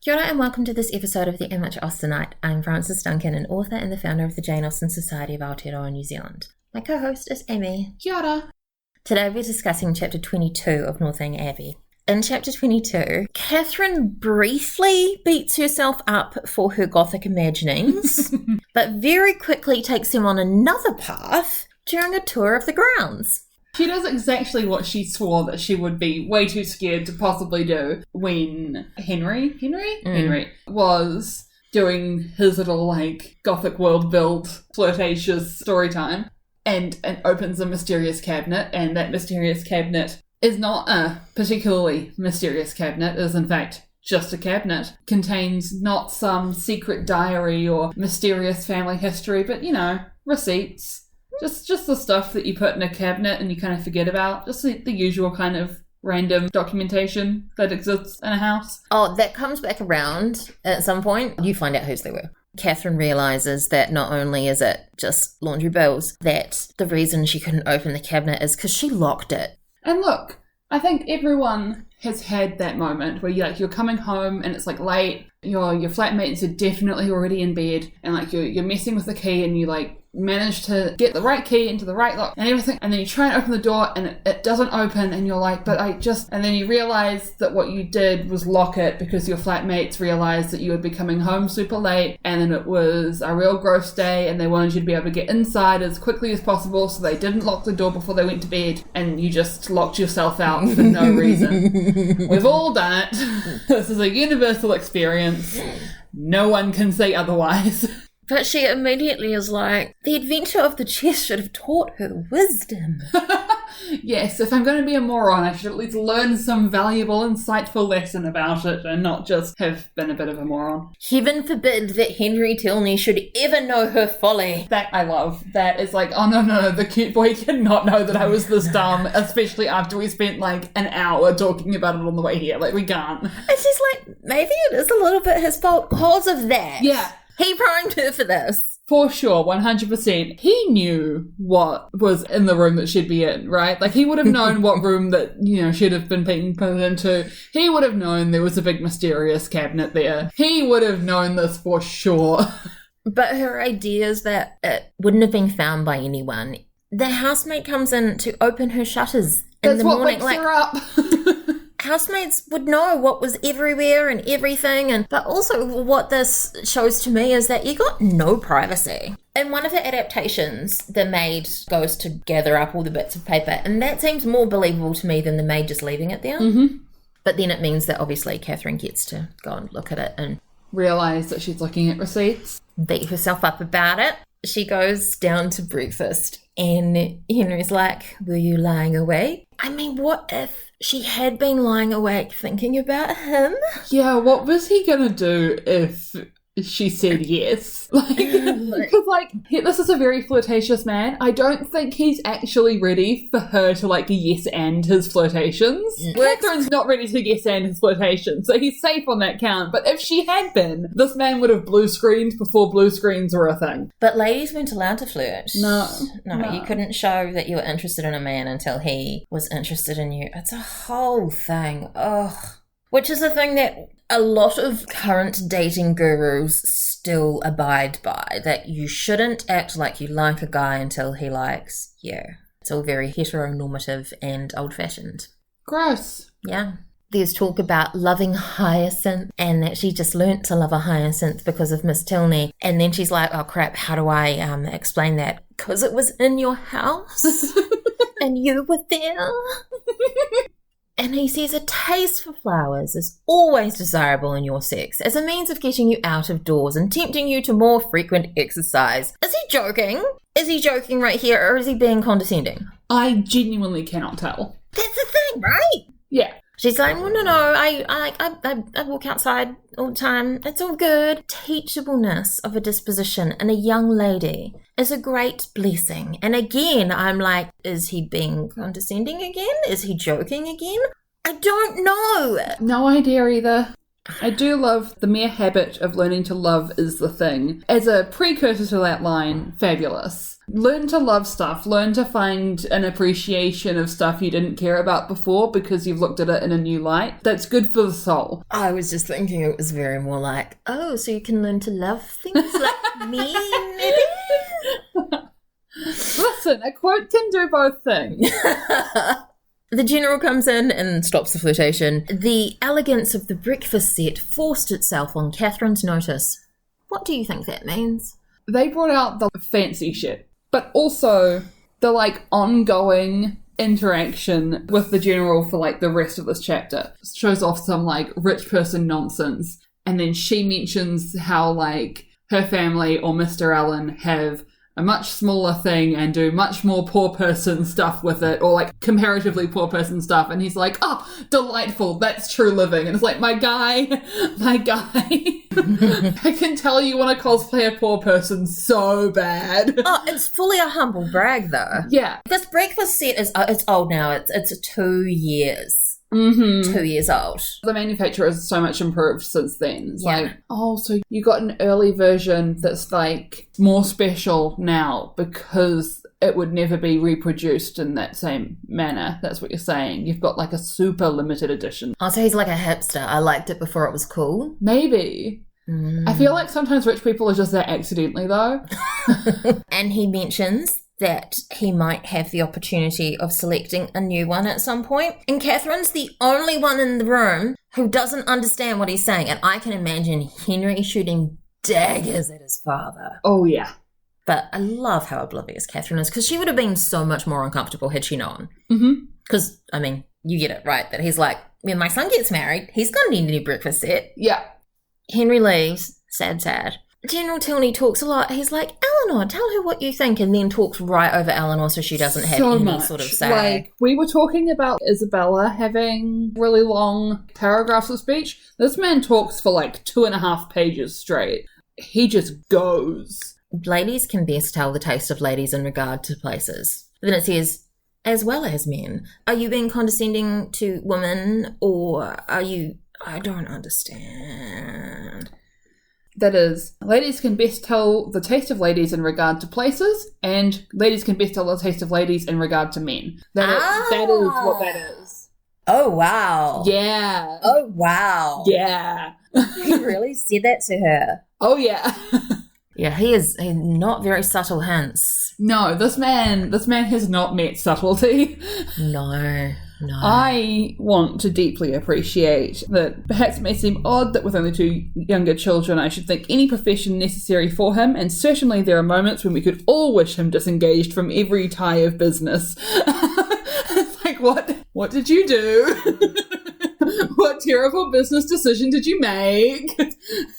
Kia ora and welcome to this episode of the Image Austenite. I'm Frances Duncan, an author and the founder of the Jane Austen Society of Aotearoa, New Zealand. My co-host is Amy. Kia ora. Today we're discussing chapter 22 of Northanger Abbey. In chapter 22, Catherine briefly beats herself up for her gothic imaginings, but very quickly takes them on another path during a tour of the grounds. She does exactly what she swore that she would be way too scared to possibly do when Henry was doing his little, gothic world build flirtatious story time and opens a mysterious cabinet, and that mysterious cabinet is not a particularly mysterious cabinet. It is, in fact, just a cabinet. Contains not some secret diary or mysterious family history, but, receipts. Just the stuff that you put in a cabinet and you kind of forget about. Just the usual kind of random documentation that exists in a house. Oh, that comes back around at some point. You find out whose they were. Catherine realises that not only is it just laundry bills, that the reason she couldn't open the cabinet is because she locked it. And look, I think everyone has had that moment where you're coming home and it's late, your flatmates are definitely already in bed, and you're messing with the key and you manage to get the right key into the right lock and everything, and then you try and open the door and it doesn't open, and you're like, and then you realise that what you did was lock it because your flatmates realised that you would be coming home super late, and then it was a real gross day and they wanted you to be able to get inside as quickly as possible, so they didn't lock the door before they went to bed, and you just locked yourself out for no reason. We've all done it. This is a universal experience. No one can say otherwise. But she immediately is like, the adventure of the chest should have taught her wisdom. Yes, if I'm going to be a moron, I should at least learn some valuable, insightful lesson about it and not just have been a bit of a moron. Heaven forbid that General Tilney should ever know her folly. That I love. That is oh no, the cute boy cannot know that I was this dumb, especially after we spent an hour talking about it on the way here. We can't. It's just maybe it is a little bit his fault because of that. Yeah. He primed her for this. For sure, 100%. He knew what was in the room that she'd be in, right? He would have known what room that, she'd have been being put into. He would have known there was a big mysterious cabinet there. He would have known this for sure. But her idea is that it wouldn't have been found by anyone. The housemaid comes in to open her shutters in the morning. That's what wakes her up. Housemaids would know what was everywhere and everything, but also what this shows to me is that you got no privacy. In one of the adaptations, the maid goes to gather up all the bits of paper, and that seems more believable to me than the maid just leaving it there. Mm-hmm. But then it means that obviously Catherine gets to go and look at it and realise that she's looking at receipts. Beat herself up about it. She goes down to breakfast and Henry's like, were you lying awake? I mean, what if she had been lying awake thinking about him? Yeah, what was he gonna do if she said yes? Because, this is a very flirtatious man. I don't think he's actually ready for her to, yes and his flirtations. Catherine's not ready to yes and his flirtations, so he's safe on that count. But if she had been, this man would have blue screened before blue screens were a thing. But ladies weren't allowed to flirt. No. You couldn't show that you were interested in a man until he was interested in you. It's a whole thing. Ugh. Which is a thing that a lot of current dating gurus still abide by, that you shouldn't act like you like a guy until he likes you. It's all very heteronormative and old-fashioned. Gross. Yeah. There's talk about loving Hyacinth and that she just learnt to love a Hyacinth because of Miss Tilney. And then she's like, oh crap, how do I explain that? Because it was in your house and you were there. And he says a taste for flowers is always desirable in your sex as a means of getting you out of doors and tempting you to more frequent exercise. Is he joking? Is he joking right here, or is he being condescending? I genuinely cannot tell. That's the thing, right? Yeah. She's like, well, no, I walk outside all the time. It's all good. Teachableness of a disposition in a young lady is a great blessing. And again, I'm like, is he being condescending again? Is he joking again? I don't know. No idea either. I do love the mere habit of learning to love is the thing. As a precursor to that line, fabulous. Learn to love stuff. Learn to find an appreciation of stuff you didn't care about before because you've looked at it in a new light. That's good for the soul. I was just thinking it was very more like, oh, so you can learn to love things like me, maybe? Listen, a quote can do both things. The general comes in and stops the flirtation. The elegance of the breakfast set forced itself on Catherine's notice. What do you think that means? They brought out the fancy shit, but also the, like, ongoing interaction with the general for, like, the rest of this chapter. It shows off some, like, rich person nonsense, and then she mentions how, like, her family or Mr. Allen have a much smaller thing and do much more poor person stuff with it, or like comparatively poor person stuff, and he's like, oh, delightful, that's true living. And it's like, my guy I can tell you want to cosplay a poor person so bad. Oh, it's fully a humble brag though. Yeah, this breakfast set is it's old now. It's 2 years. 2 years old. The manufacturer is so much improved since then. It's Yeah. like, oh, so you got an early version that's like more special now because it would never be reproduced in that same manner. That's what you're saying. You've got like a super limited edition. Oh, so he's like a hipster. I liked it before it was cool. Maybe. I feel like sometimes rich people are just there accidentally though. And he mentions that he might have the opportunity of selecting a new one at some point. And Catherine's the only one in the room who doesn't understand what he's saying. And I can imagine Henry shooting daggers at his father. Oh, yeah. But I love how oblivious Catherine is, because she would have been so much more uncomfortable had she known. Mm-hmm. Because, I mean, you get it, right? That he's like, when my son gets married, he's going to need a new breakfast set. Yeah. Henry leaves. Sad. General Tilney talks a lot. He's like, Eleanor, tell her what you think, and then talks right over Eleanor so she doesn't have so any much. sort of say. Like, we were talking about Isabella having really long paragraphs of speech. This man talks for like 2.5 pages straight. He just goes. Ladies can best tell the taste of ladies in regard to places. Then it says, as well as men. Are you being condescending to women, or are you... I don't understand. That is, ladies can best tell the taste of ladies in regard to places, and ladies can best tell the taste of ladies in regard to men. That is what that is. Oh, wow. Yeah. Oh, wow. Yeah. He really said that to her. Oh, yeah. Yeah, he's not very subtle hints. No, this man has not met subtlety. No. I want to deeply appreciate that perhaps it may seem odd that with only 2 younger children I should think any profession necessary for him, and certainly there are moments when we could all wish him disengaged from every tie of business. It's like, what did you do? What terrible business decision did you make?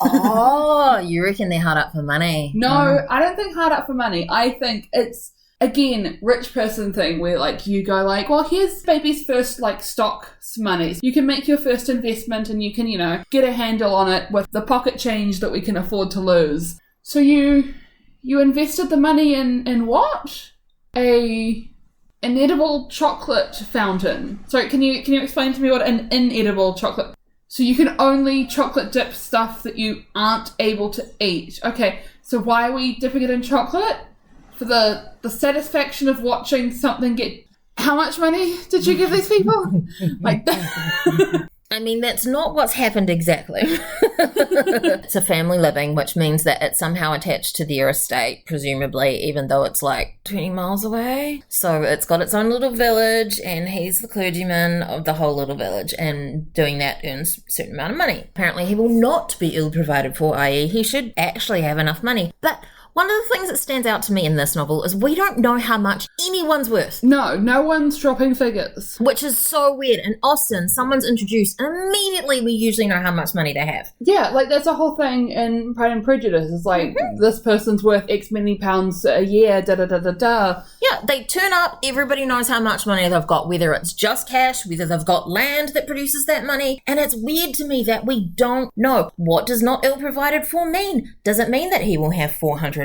Oh, you reckon they're hard up for money? No, I don't think hard up for money. I think it's, again, rich person thing where, like, you go like, well, here's baby's first, like, stocks money. You can make your first investment and you can, you know, get a handle on it with the pocket change that we can afford to lose. So you invested the money in what? An edible chocolate fountain. Sorry, can you explain to me what an inedible chocolate... So you can only chocolate dip stuff that you aren't able to eat. Okay, so why are we dipping it in chocolate? For the satisfaction of watching something get... How much money did you give these people? Like that. I mean, that's not what's happened exactly. It's a family living, which means that it's somehow attached to their estate, presumably, even though it's like 20 miles away. So it's got its own little village, and he's the clergyman of the whole little village, and doing that earns a certain amount of money. Apparently he will not be ill provided for, i.e. he should actually have enough money. But one of the things that stands out to me in this novel is we don't know how much anyone's worth. No one's dropping figures. Which is so weird. In Austen, someone's introduced and immediately we usually know how much money they have. Yeah, like that's a whole thing in Pride and Prejudice. It's like, this person's worth X many pounds a year, da-da-da-da-da. Yeah, they turn up, everybody knows how much money they've got, whether it's just cash, whether they've got land that produces that money. And it's weird to me that we don't know. What does not ill provided for mean? Does it mean that he will have £400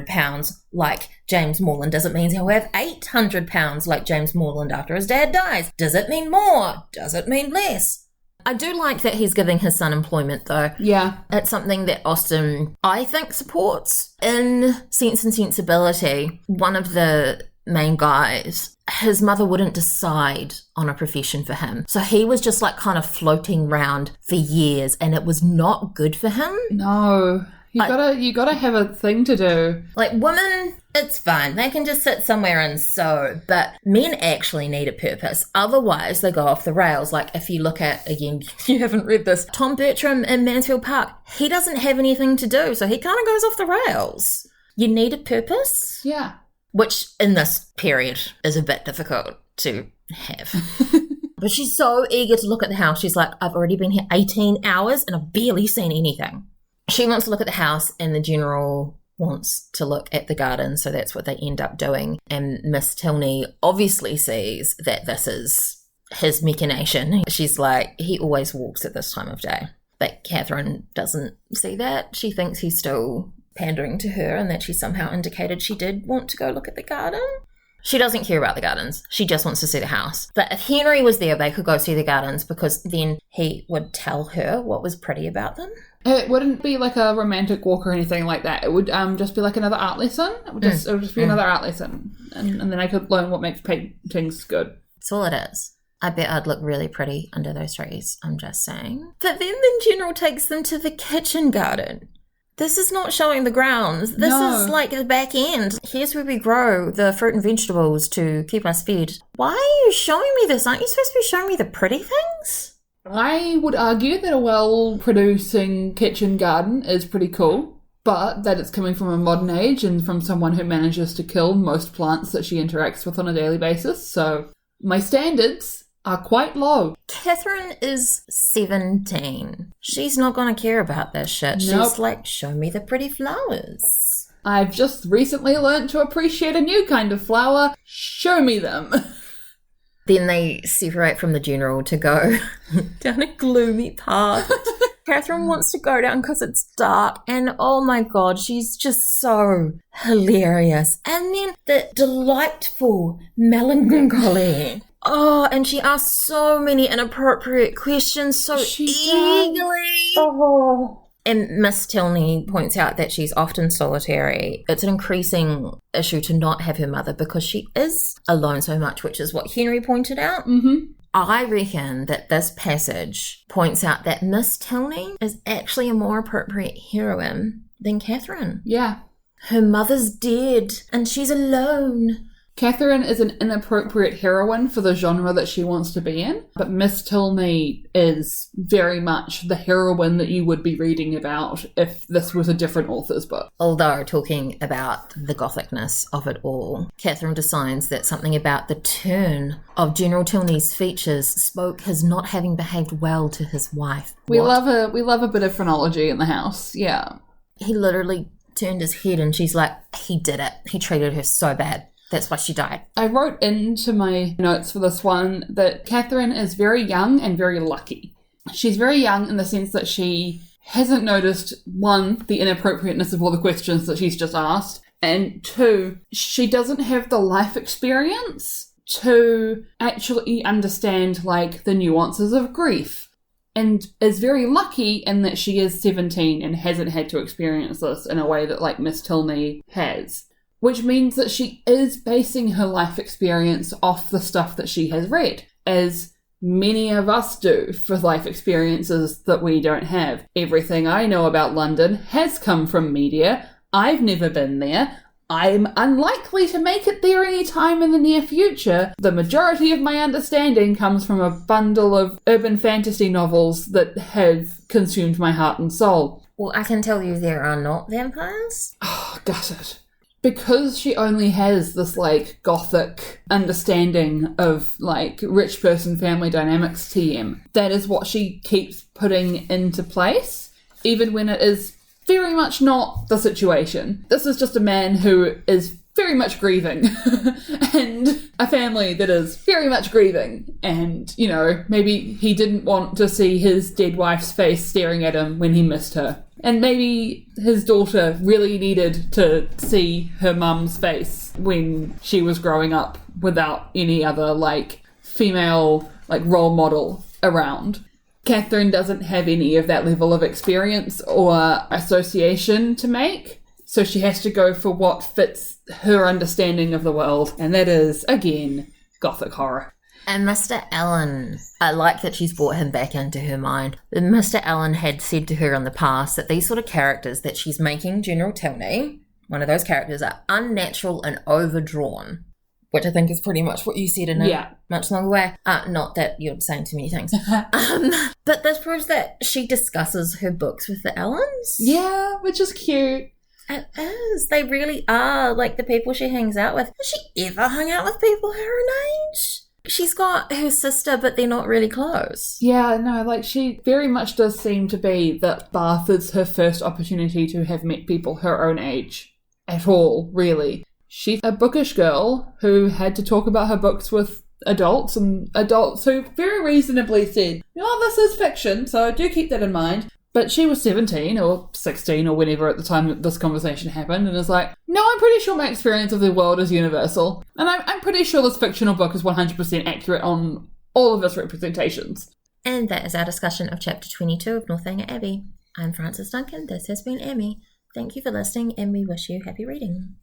like James Morland? Does it mean he'll have £800 like James Morland after his dad dies? Does it mean more? Does it mean less? I do like that he's giving his son employment, though. Yeah. It's something that Austen, I think, supports. In Sense and Sensibility, one of the main guys, his mother wouldn't decide on a profession for him. So he was just like kind of floating around for years, and it was not good for him. No. You gotta have a thing to do. Like, women, it's fine. They can just sit somewhere and sew. But men actually need a purpose. Otherwise, they go off the rails. Like, if you look at, again, you haven't read this, Tom Bertram in Mansfield Park, he doesn't have anything to do. So he kind of goes off the rails. You need a purpose. Yeah. Which, in this period, is a bit difficult to have. But she's so eager to look at the house. She's like, I've already been here 18 hours and I've barely seen anything. She wants to look at the house, and the general wants to look at the garden, so that's what they end up doing. And Miss Tilney obviously sees that this is his machination. She's like, he always walks at this time of day. But Catherine doesn't see that. She thinks he's still pandering to her, and that she somehow indicated she did want to go look at the garden. She doesn't care about the gardens. She just wants to see the house. But if Henry was there, they could go see the gardens, because then he would tell her what was pretty about them. It wouldn't be like a romantic walk or anything like that. It would just be like another art lesson. It would just be another art lesson. And then I could learn what makes paintings good. That's all it is. I bet I'd look really pretty under those trees. I'm just saying. But then the general takes them to the kitchen garden. This is not showing the grounds. This is like the back end. Here's where we grow the fruit and vegetables to keep us fed. Why are you showing me this? Aren't you supposed to be showing me the pretty things? I would argue that a well-producing kitchen garden is pretty cool, but that it's coming from a modern age and from someone who manages to kill most plants that she interacts with on a daily basis. So my standards are quite low. Catherine is 17. She's not going to care about this shit. Nope. She's like, show me the pretty flowers. I've just recently learned to appreciate a new kind of flower. Show me them. Then they separate from the general to go down a gloomy path. Catherine wants to go down because it's dark, and oh my god, she's just so hilarious. And then the delightful melancholy. Oh, and she asks so many inappropriate questions so eagerly. Oh. And Miss Tilney points out that she's often solitary. It's an increasing issue to not have her mother because she is alone so much, which is what Henry pointed out. Mm-hmm. I reckon that this passage points out that Miss Tilney is actually a more appropriate heroine than Catherine. Yeah. Her mother's dead and she's alone. Catherine is an inappropriate heroine for the genre that she wants to be in, but Miss Tilney is very much the heroine that you would be reading about if this was a different author's book. Although, talking about the gothicness of it all, Catherine decides that something about the turn of General Tilney's features spoke his not having behaved well to his wife. We love a bit of phrenology in the house, yeah. He literally turned his head and she's like, he did it. He treated her so bad. That's why she died. I wrote into my notes for this one that Catherine is very young and very lucky. She's very young in the sense that she hasn't noticed, one, the inappropriateness of all the questions that she's just asked, and two, she doesn't have the life experience to actually understand, like, the nuances of grief, and is very lucky in that she is 17 and hasn't had to experience this in a way that, like, Miss Tilney has. Which means that she is basing her life experience off the stuff that she has read, as many of us do for life experiences that we don't have. Everything I know about London has come from media. I've never been there. I'm unlikely to make it there any time in the near future. The majority of my understanding comes from a bundle of urban fantasy novels that have consumed my heart and soul. Well, I can tell you there are not vampires. Oh, gutted. Because she only has this, like, gothic understanding of, like, rich person family dynamics TM, that is what she keeps putting into place, even when it is very much not the situation. This is just a man who is very much grieving, and a family that is very much grieving, and, you know, maybe he didn't want to see his dead wife's face staring at him when he missed her. And maybe his daughter really needed to see her mum's face when she was growing up without any other, like, female, like, role model around. Catherine doesn't have any of that level of experience or association to make, so she has to go for what fits her understanding of the world, and that is, again, gothic horror. And Mr. Allen, I like that she's brought him back into her mind. Mr. Allen had said to her in the past that these sort of characters that she's making General Tilney, one of those characters, are unnatural and overdrawn, which I think is pretty much what you said in a much longer way. Not that you're saying too many things. But this proves that she discusses her books with the Allens. Yeah, which is cute. It is. They really are like the people she hangs out with. Has she ever hung out with people her own age? She's got her sister, but they're not really close. Yeah, no, like she very much does seem to be that Bath is her first opportunity to have met people her own age at all, really. She's a bookish girl who had to talk about her books with adults, and adults who very reasonably said, oh, this is fiction, so do keep that in mind. But she was 17 or 16 or whenever at the time that this conversation happened, and is like, no, I'm pretty sure my experience of the world is universal. And I'm pretty sure this fictional book is 100% accurate on all of its representations. And that is our discussion of Chapter 22 of Northanger Abbey. I'm Frances Duncan. This has been Amme. Thank you for listening, and we wish you happy reading.